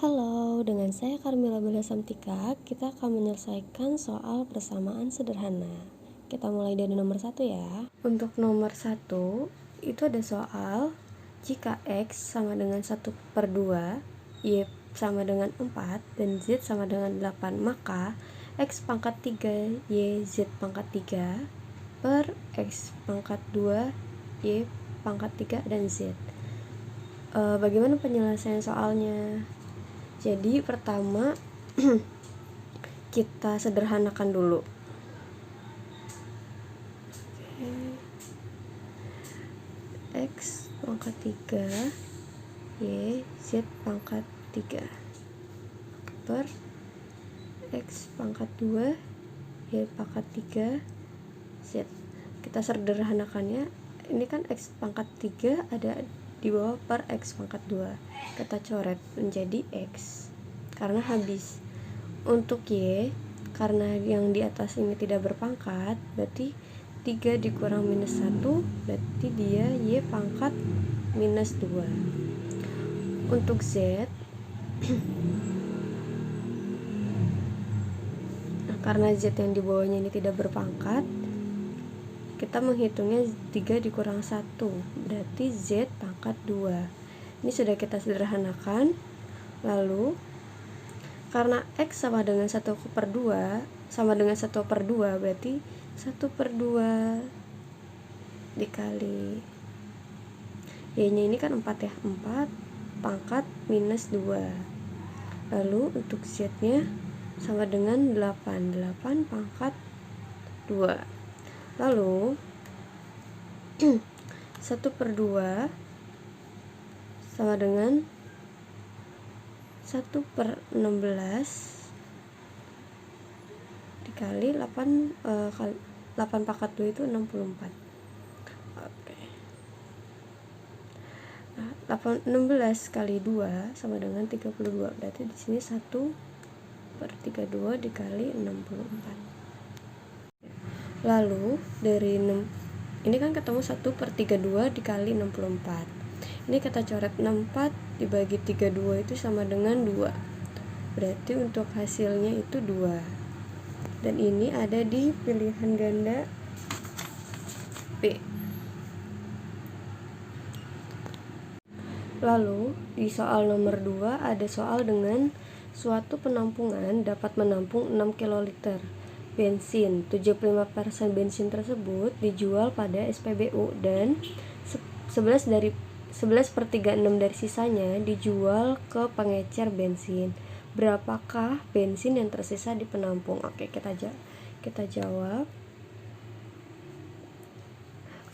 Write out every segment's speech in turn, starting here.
Halo, dengan saya Karmila Belasamtika, kita akan menyelesaikan soal persamaan sederhana. Kita mulai dari nomor 1 ya. Untuk nomor 1, itu ada soal jika X sama dengan 1/2, Y sama dengan 4, dan Z sama dengan 8, maka X pangkat 3, Y Z pangkat 3 per X pangkat 2, Y pangkat 3, dan Z. Bagaimana penyelesaian soalnya? Jadi pertama kita sederhanakan dulu. X pangkat 3 Y Z pangkat 3 per X pangkat 2 Y pangkat 3 Z. Kita sederhanakannya, ini kan X pangkat 3 ada di bawah per X pangkat 2, kita coret menjadi X karena habis. Untuk Y, karena yang di atas ini tidak berpangkat, berarti 3 dikurang minus 1, berarti dia Y pangkat minus 2. Untuk Z, nah, karena Z yang di bawahnya ini tidak berpangkat, kita menghitungnya 3 dikurang 1, berarti Z pangkat 2. Ini sudah kita sederhanakan. Lalu karena X sama dengan 1/2, sama dengan 1/2, berarti 1/2 dikali Y-nya ini kan 4 ya, 4 pangkat minus 2. Lalu untuk Z-nya sama dengan 8 pangkat 2. Lalu 1/2 sama dengan 1/16 dikali 8 pangkat 2 itu 64. Oke. Nah, 16 kali 2 sama dengan 32. Berarti di sini 1/32 dikali 64. Lalu dari 6, ini kan ketemu 1/32 dikali 64. Ini kita coret 64 dibagi 32 itu sama dengan 2. Berarti untuk hasilnya itu 2. Dan ini ada di pilihan ganda B. Lalu di soal nomor 2 ada soal dengan suatu penampungan dapat menampung 6 kiloliter bensin. 75% bensin tersebut dijual pada SPBU dan 11/36 dari sisanya dijual ke pengecer bensin. Berapakah bensin yang tersisa di penampung? Oke, kita jawab.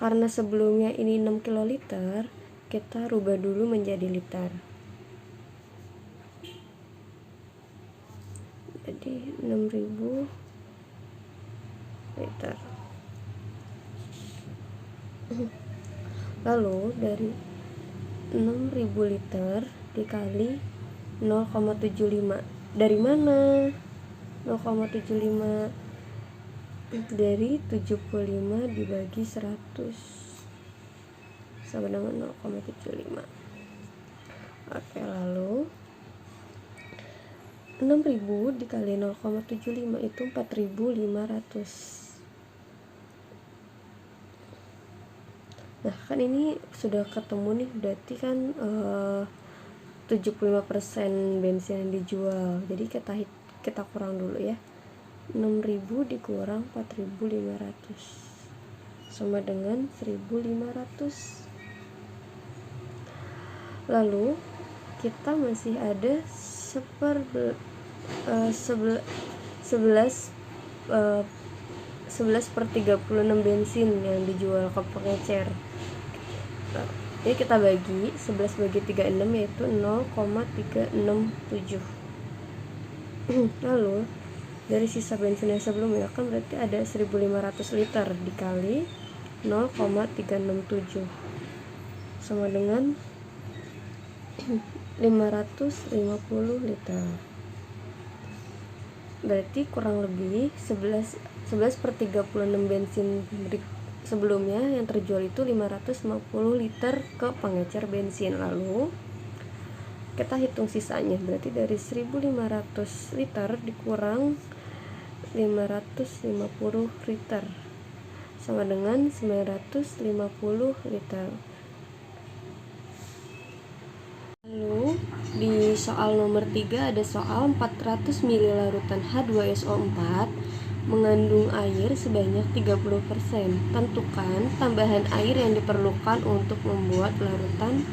Karena sebelumnya ini 6 kiloliter, kita rubah dulu menjadi liter. Jadi 6.000 liter. Lalu dari 6.000 liter dikali 0,75. Dari mana 0,75? Dari 75 dibagi 100 sama dengan 0,75. Oke, lalu 6.000 dikali 0,75 itu 4.500. Nah, kan ini sudah ketemu nih, berarti kan 75% bensin yang dijual. Jadi kita kurang dulu ya. 6.000 dikurang 4.500 sama dengan 1.500. Lalu kita masih ada 11/36 bensin yang dijual ke pengecer. Ini kita bagi 11 bagi 36 yaitu 0,367. Lalu dari sisa bensin yang sebelumnya kan berarti ada 1.500 liter dikali 0,367 sama dengan 550 liter. Berarti kurang lebih 11/36 bensin sebelumnya yang terjual itu 550 liter ke pengecer bensin. Lalu kita hitung sisanya. Berarti dari 1500 liter dikurang 550 liter sama dengan 950 liter. Lalu di soal nomor 3 ada soal 400 ml larutan H2SO4 mengandung air sebanyak 30%. Tentukan tambahan air yang diperlukan untuk membuat larutan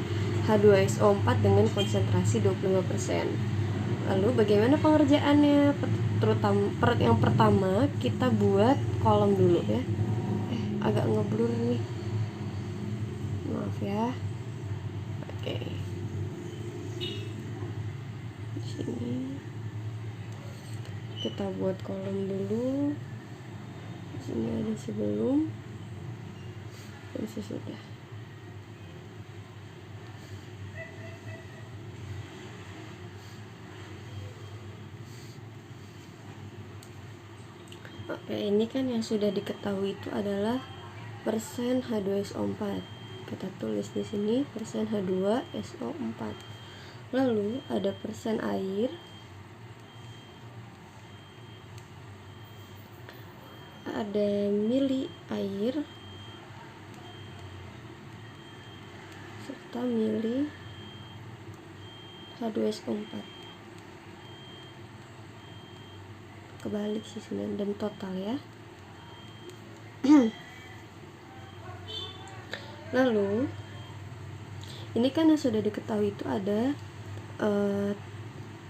H2SO4 dengan konsentrasi 25%. Lalu bagaimana pengerjaannya? Terutama yang pertama kita buat kolom dulu ya. Agak ngeblur nih, maaf ya. Oke, di sini kita buat kolom dulu. Di sini ada sebelum dan sesudah. Oke, ini kan yang sudah diketahui itu adalah persen H2SO4. Kita tulis di sini persen H2SO4. Lalu ada persen air, ada mili air, serta mili H2SO4. Kebalik sih sebenarnya, dan total ya. Lalu ini kan yang sudah diketahui itu ada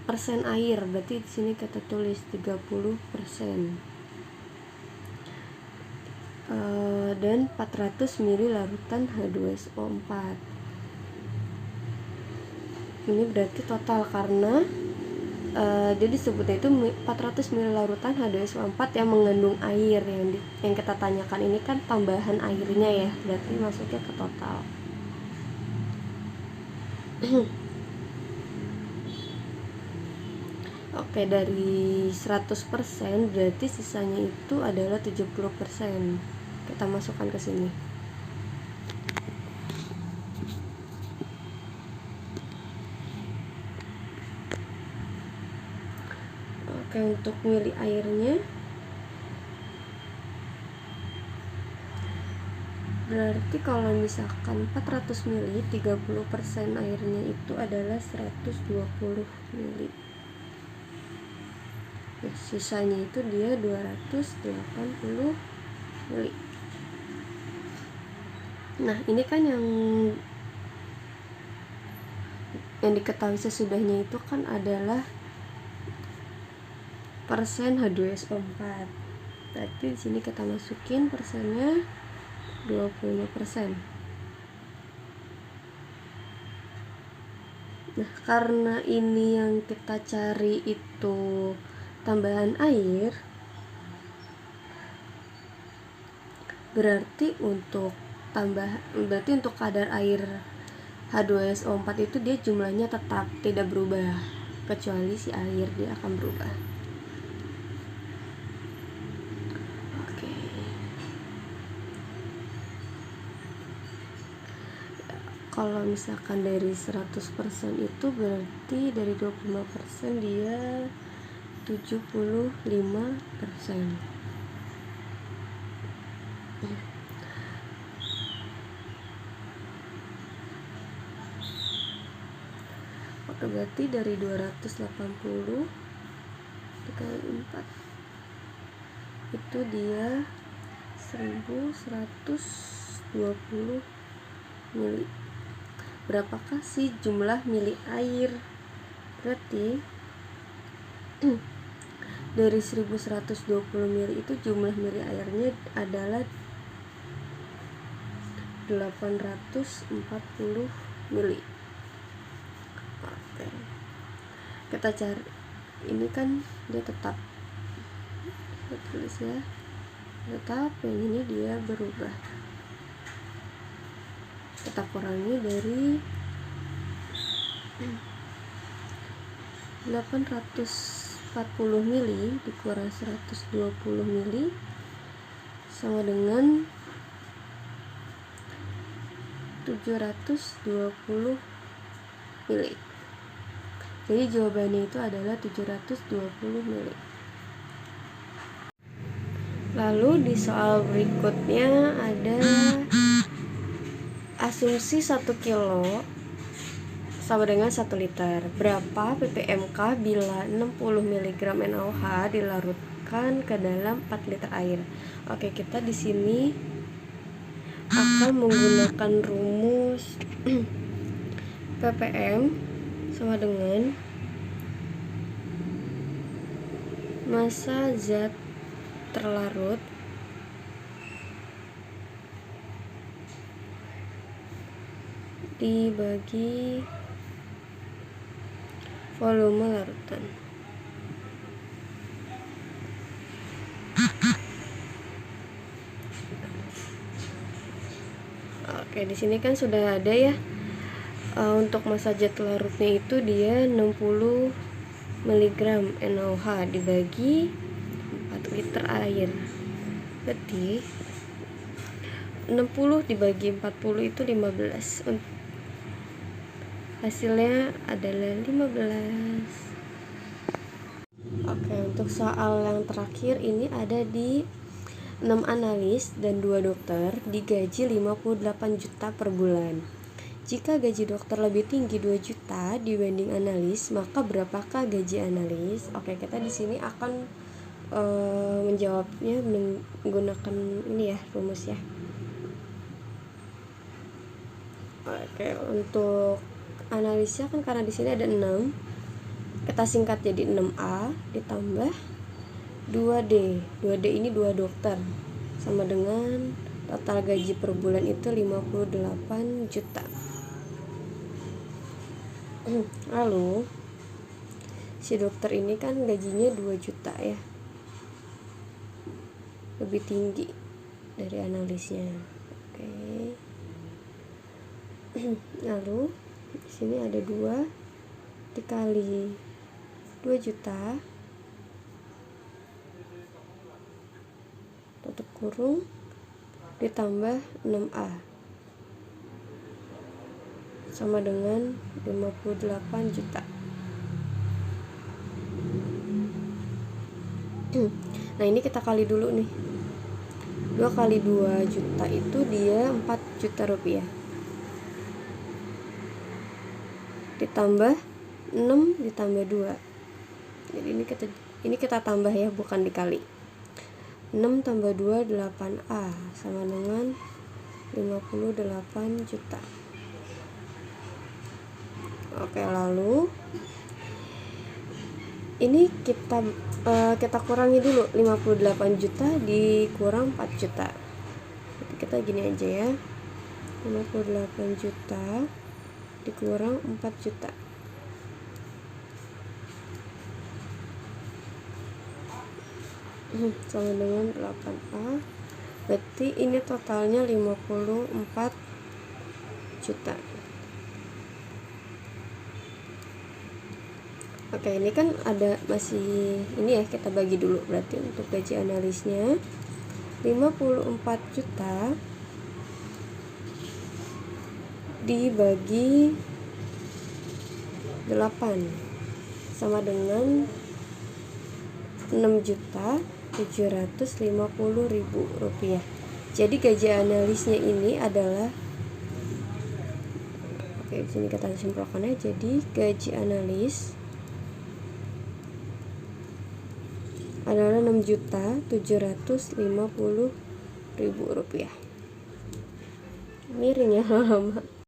persen air, berarti di sini kita tulis 30%. Dan 400 ml larutan H2SO4. Ini berarti total karena jadi sebutnya itu 400 ml larutan H2SO4 yang mengandung air. Yang kita tanyakan ini kan tambahan airnya ya, berarti masuknya ke total. Oke, dari 100% berarti sisanya itu adalah 70%. Kita masukkan ke sini. Oke, untuk mili airnya berarti kalau misalkan 400 ml 30% airnya itu adalah 120 ml. Nah, sisanya itu dia 280 ml. Nah, ini kan yang diketahui sesudahnya itu kan adalah persen H2SO4. Berarti di sini kita masukin persennya 25%. Nah, karena ini yang kita cari itu tambahan air, berarti untuk kadar air H2SO4 itu dia jumlahnya tetap tidak berubah, kecuali si air dia akan berubah. Oke. Kalau misalkan dari 100% itu berarti dari 25% dia 75%. Oke, berarti dari 280 dikali 4 itu dia 1120 mili. Berapakah sih jumlah mili air? Berarti dari 1120 mili itu jumlah mili airnya adalah 840 mili. Oke, kita cari, ini kan dia tetap, kita tulis ya, tetap, yang ini dia berubah. Kita kurangi dari 840 mili dikurang 120 mili sama dengan 720 mili. Jadi jawabannya itu adalah 720 mili. Lalu di soal berikutnya ada asumsi 1 kilo sama dengan 1 liter. Berapa ppmk bila 60 mg NaOH dilarutkan ke dalam 4 liter air? Oke, kita di sini akan menggunakan rumus ppm sama dengan massa zat terlarut dibagi volume larutan. Oke, di sini kan sudah ada ya. Untuk massa zat larutnya itu dia 60 mg NaOH dibagi 4 liter air. Berarti 60 dibagi 40 itu 15. Hasilnya adalah 15. Oke, untuk soal yang terakhir ini ada di 6 analis dan 2 dokter digaji 58 juta per bulan. Jika gaji dokter lebih tinggi 2 juta dibanding analis, maka berapakah gaji analis? Oke, kita di sini akan menjawabnya menggunakan ini ya, rumus ya. Oke, untuk analisnya kan karena di sini ada 6, kita singkat jadi 6A ditambah 2D. 2D ini 2 dokter, sama dengan total gaji per bulan itu 58 juta. Lalu si dokter ini kan gajinya 2 juta ya, lebih tinggi dari analisnya. Oke. Lalu di sini ada 2 dikali 2 juta tutup kurung ditambah 6A sama dengan 58 juta. Nah, ini kita kali dulu nih. 2 kali 2 juta itu dia 4 juta rupiah. Ditambah 6 ditambah 2. Jadi ini kita tambah ya, bukan dikali. 6 tambah 2 8A sama dengan 58 juta. Oke, lalu ini kita kurangi dulu. 58 juta dikurang 4 juta. Jadi kita gini aja ya. 58 juta dikurang 4 juta. Sama dengan 8A. Berarti ini totalnya 54 juta. Oke, ini kan ada masih ini ya, kita bagi dulu. Berarti untuk gaji analisnya 54 juta dibagi 8 sama dengan 6.750.000 rupiah. Jadi gaji analisnya ini adalah, oke, di sini kita simpulkannya. Jadi gaji analis adalah 6.750.000 rupiah. Miring ya lama.